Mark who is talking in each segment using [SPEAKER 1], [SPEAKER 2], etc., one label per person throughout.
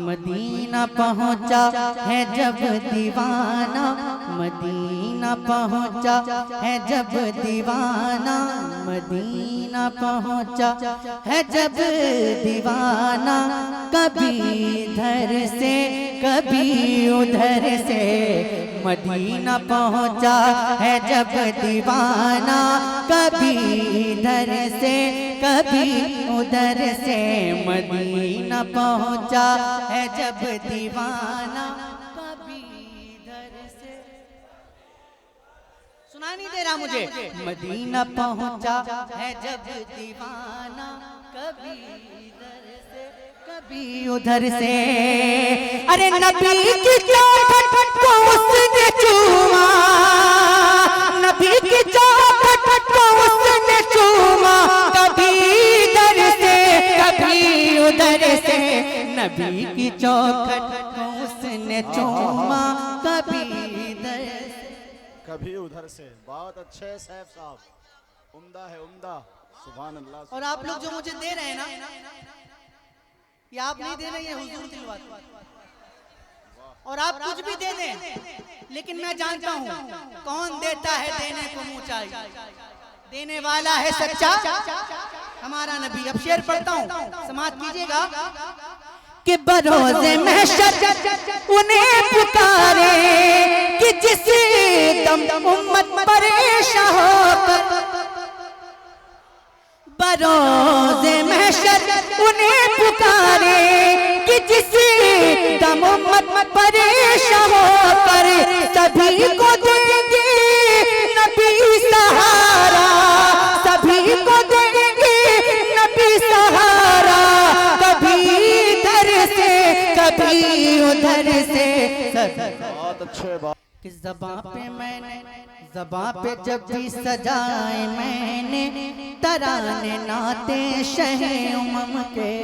[SPEAKER 1] Medina पहुँचा है जब दीवाना, मदीना पहुँचा है जब दीवाना, मदीना पहुँचा है जब दीवाना। कभी इधर से कभी उधर से, मदीना पहुँचा है जब दीवाना। कभी इधर से कभी उधर से, मदीना पहुँचा है जब दीवाना। कभी इधर से, सुना नहीं दे रहा मुझे। मदीना पहुँचा है जब दीवाना, कभी इधर से कभी उधर से। अरे नबी की चौखट को उसने चूमा, नबी की चौखट को उसने चूमा। कभी इधर से कभी उधर से, नबी की चौखट को उसने चूमा। कभी इधर से
[SPEAKER 2] कभी उधर से। बहुत अच्छे सैफ साहब, उम्दा है उम्दा। सुभान अल्लाह।
[SPEAKER 1] और आप लोग जो मुझे दे रहे हैं ना, ये आप नहीं दे रहे, ये हुजूर दिलवाते। और आप कुछ भी दे दें, लेकिन मैं जानता हूँ कौन देता है देने को मुँह चाहिए। देने वाला है सच्चा हमारा नबी। अब शेर पढ़ता हूँ, समाज कीजिएगा। कि बरोज़े महशर उन्हें पुकारे, कि जिस दम उम्मत परेशान होकर, बरोज़े महशर उन्हें पुकारे, कि जिस दम उम्मत परेशान होकर। सभी को देंगे नबी सहारा, सभी को देंगे नबी सहारा। कभी इधर से कभी उधर से।
[SPEAKER 2] बहुत अच्छे बात।
[SPEAKER 1] कि ज़बां पे मैंने, ज़बां पे जब भी सजाए मैंने, तराने नाते शहे उमम के।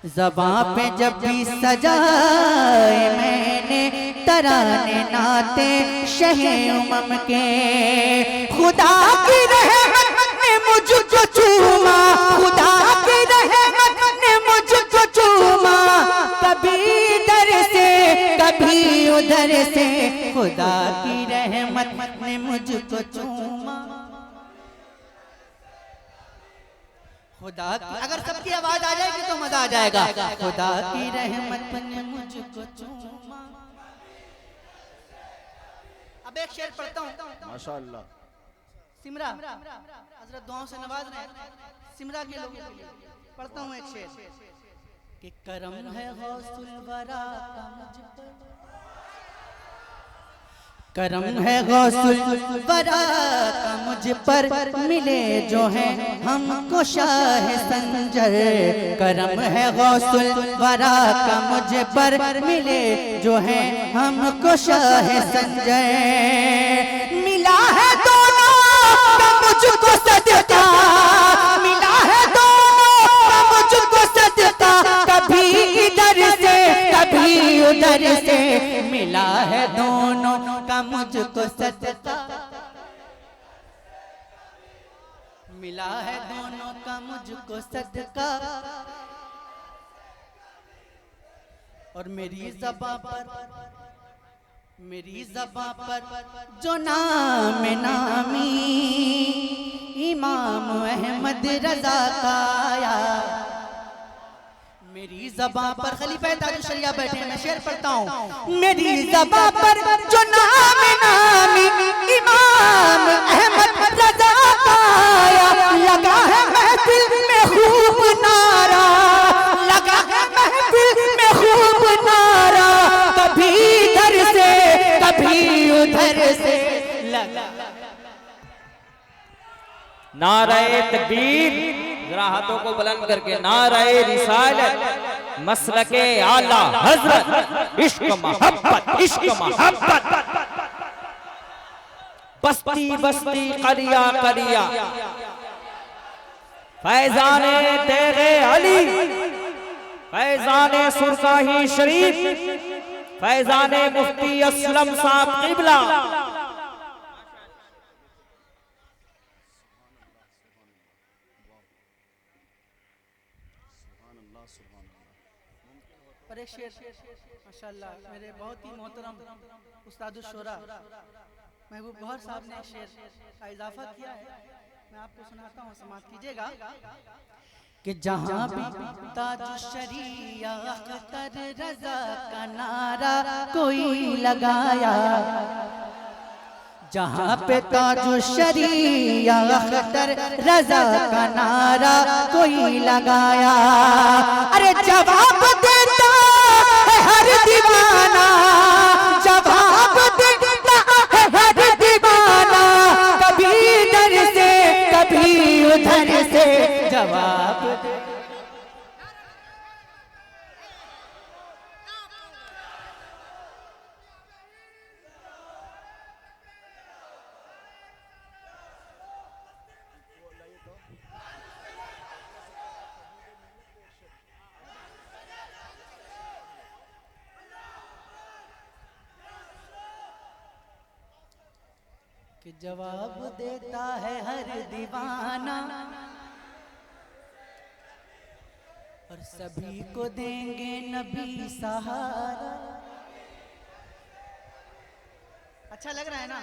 [SPEAKER 1] ज़बां पे जब भी सजाए मैंने, तराने नाते शहे उमम के। खुदा की रहमत ने मुझको चूमा, खुदा की रहमत ने मुझको चूमा। कभी इधर से कभी उधर से, खुदा की रहमत ने मुझको चूमा। खुदा की, अगर सबकी आवाज आ जाएगी तो मजा आ जाएगा। खुदा की रहमत ने मुझको चूमा। अब एक शेर पढ़ता हूँ।
[SPEAKER 2] माशाअल्लाह।
[SPEAKER 1] सिमरा हजरत दुआओं से नवाज रहे हैं, सिमरा के लोगों के लिए पढ़ता हूँ एक शेर। कि करम है गौसुल वरा का मुझ पर, करम है गौसुल वरा का मुझ पर। मिले जो हैं हमको शाह संजर, करम है गौसुल वरा का मुझ पर। मिले जो हैं हमको शाह संजर। मिला है दोनों का मुझको सदका, मिला है दोनों का मुझको सदका। कभी इधर से कभी उधर से, मिला है दोनों का मुझको सदका। मिला है दोनों का मुझको सदका। और मेरी ज़बां पर, मेरी ज़बां पर जो नाम नामी इमाम अहमद रज़ा का आया। मेरी ज़बां पर, खलीफा ताजुश्शरिया बैठे हैं, मैं शेर पढ़ता हूँ। मेरी ज़बां पर जो नाम नामी इमाम अहमद रज़ा का आया। लगा है महफिल में खूब नारा, लगा है महफिल में खूब नारा। कभी इधर से कभी उधर से लगा।
[SPEAKER 3] नाराए तकबीर, जरा हाथों को बुलंद करके। नाराए रिसालत, मसलके आला हजरत, इश्क मोहब्बत, इश्क मोहब्बत। बस्ती बस्ती करिया करिया, फैजाने तेरे अली, फैजाने सुरकाही शरीफ, फैजाने मुफ्ती असलम साहब किबला।
[SPEAKER 1] और एक शेर माशाल्लाह मेरे बहुत ही मोहतरम उस्तादुश शोरा महबूब गौहर साहब ने एक शेर का इजाफा किया है, मैं आपको सुनाता हूँ, समाअत कीजिएगा कि जहाँ भी ताज शरिया अख्तर रजा का नारा कोई लगाया, जहाँ पे ताज शरिया अख्तर रजा का नारा कोई लगाया, अरे जवाब देता है हर दीवाना, जवाब देता है हर दीवाना, कभी इधर से कभी उधर से जवाब दे। कि जवाब देता है हर दीवाना और सभी को देंगे नबी सहारा। अच्छा लग रहा है ना?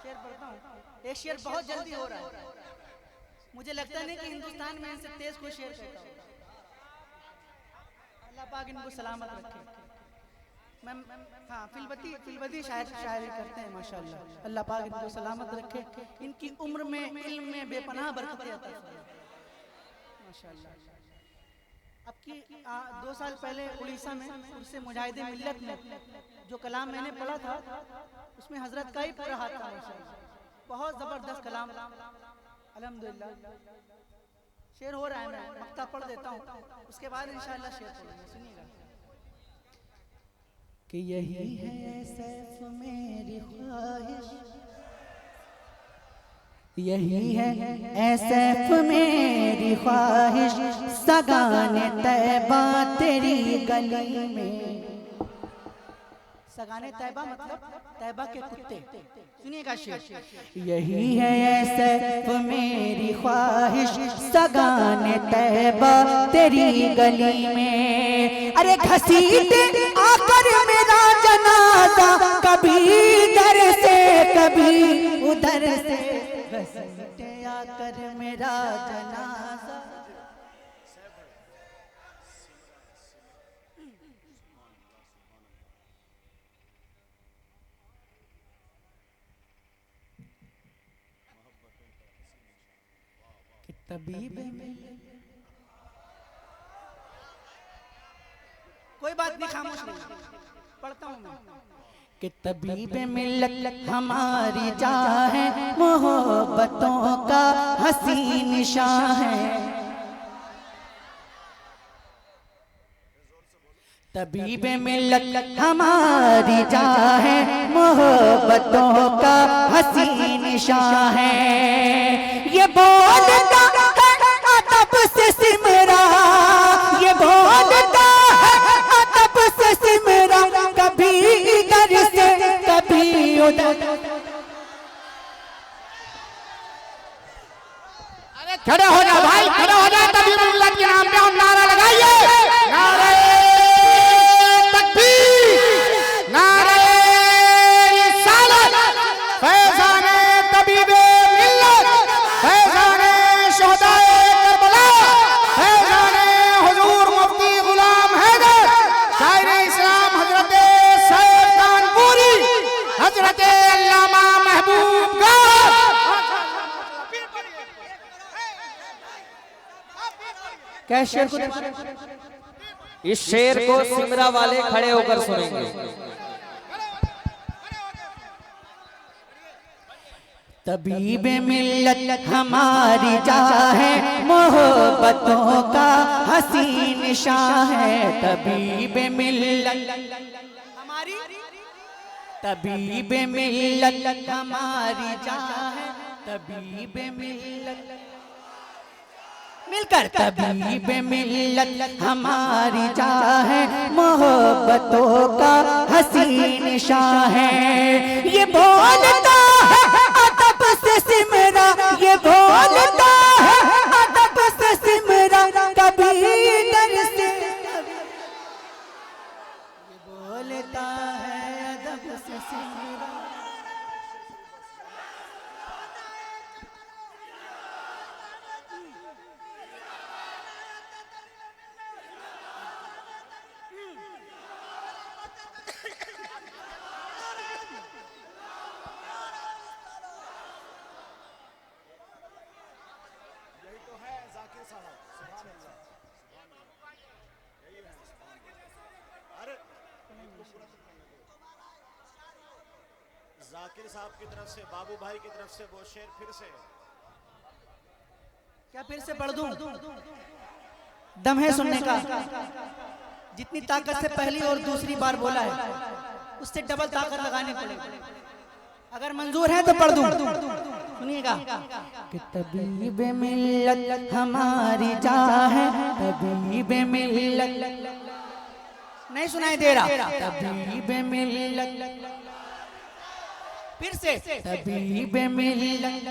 [SPEAKER 1] शेर पढ़ता हूँ, एक शेर बहुत जल्दी हो रहा है, मुझे लगता नहीं कि हिंदुस्तान में इनसे तेज कोई शेर कहता हो। अल्लाह पाक इनको सलामत रखे। हाँ, फिलबती शायरी करते हैं माशाल्लाह, अल्लाह पाक इनको सलामत रखे, इनकी उम्र में इल्म में बेपनाह बरकतें अता फरमाए माशाल्लाह। अब की 2 साल पहले उड़ीसा में उससे मुजाहिदे मिल्लत में जो कलाम मैंने पढ़ा था उसमें हजरत का ही पूरा हाथ था माशाल्लाह, बहुत जबरदस्त कलाम अल्हम्दुलिल्लाह। शेर हो रहा है, मैं मक्ता पढ़ देता हूँ, उसके बाद इंशाअल्लाह शेर पढ़ूंगा, सुनिएगा कि यही है सैफ मेरी ख्वाहिश, यही है ऐ सैफ मेरी ख्वाहिश, सगाने तैबा तेरी गली में। सगाने तैबा मतलब तैबा के कुत्ते, सुनिएगा शेर। यही है ऐ सैफ मेरी ख्वाहिश, सगाने तैबा तेरी गली में, अरे घसीटे आकर मेरा जनाजा, कभी इधर से कभी उधर से, घसीटे आकर मेरा जनाजा। कि तबीब में कोई बात नहीं, खामोश नहीं, पढ़ता हूँ मैं कि तबीब मिल्लत हमारी जान है, मोहब्बतों का हसी निशान है, तबीब मिल्लत हमारी जान है, मोहब्बतों का हसी निशान है। ये बोलता है अदब से सिमरा, ये बोलता है अदब से सिमरा, कभी इधर से कभी उधर।
[SPEAKER 3] अरे खड़े हो जा भाई, खड़े हो जा, तभी मिल्लत के नाम पे हम नारा लगाइए, नारे तकबीर, नारे रिसालत, फैज़ाने तबीबे मिल्लत, फैज़ाने शुहदाए करबला, फैज़ाने हुजूर मुफ्ती गुलाम हैदर, शायर इस्लाम हजरत सैयद कानपुरी, हजरत अल्लामा महबूब गौहर।
[SPEAKER 1] क्या शेर को
[SPEAKER 3] इस शेर को सिमरा वाले खड़े होकर सुनेंगे।
[SPEAKER 1] तबीब मिल्लत हमारी जान है, मोहब्बतों का हसी निशान है, तबीब मिल्लत हमारी, तबीब मिल्लत हमारी जान है, तबीब मिल्लत मिलकर, तबीब मिल्लत हमारी जान है, मोहब्बतों का हसी निशान है। ये बोलता है अदब से सिमरा, ये बोलता है अदब से सिमरा, कभी इधर से
[SPEAKER 2] जाकिर साहब की तरफ से, बाबू भाई की तरफ से वो शेर फिर से।
[SPEAKER 1] क्या फिर से पढ़ दूं? दम है सुनने का? जितनी ताकत से पहली और दूसरी बार बोला है उससे डबल ताकत लगानी पड़ेगी। अगर मंजूर है तो पढ़ दूं। सुनिएगा कि तबीब मिल्लत हमारी जान है, तबीब मिल्लत नहीं सुनाई दे रहा। तबीब मिल्लत फिर से, तबीब मिल्लत,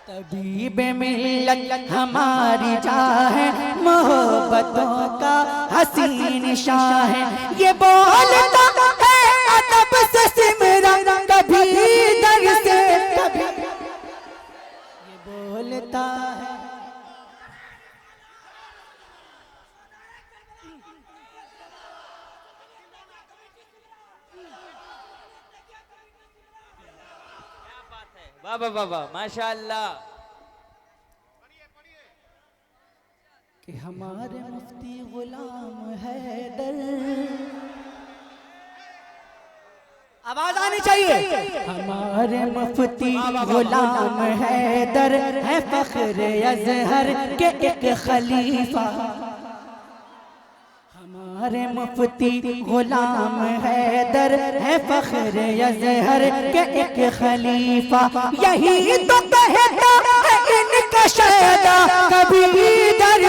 [SPEAKER 1] तबीब मिल्लत हमारी जान है, मोहब्बतों का हसीन शाह है। ये बोलता है अदब से सिमरन, कभी दर से कभी ये बोलता है।
[SPEAKER 3] वाह वाह वाह वाह, माशाअल्लाह।
[SPEAKER 1] कि हमारे मुफ्ती गुलाम हैदर, आवाज आनी चाहिए। हमारे मुफ्ती गुलाम हैदर है फख्र अजहर के एक खलीफा। हमारे मुफ्ती गुलाम हैदर है फख्र अजहर के एक खलीफा। यही तो कहता है इनका शहदा, कभी दर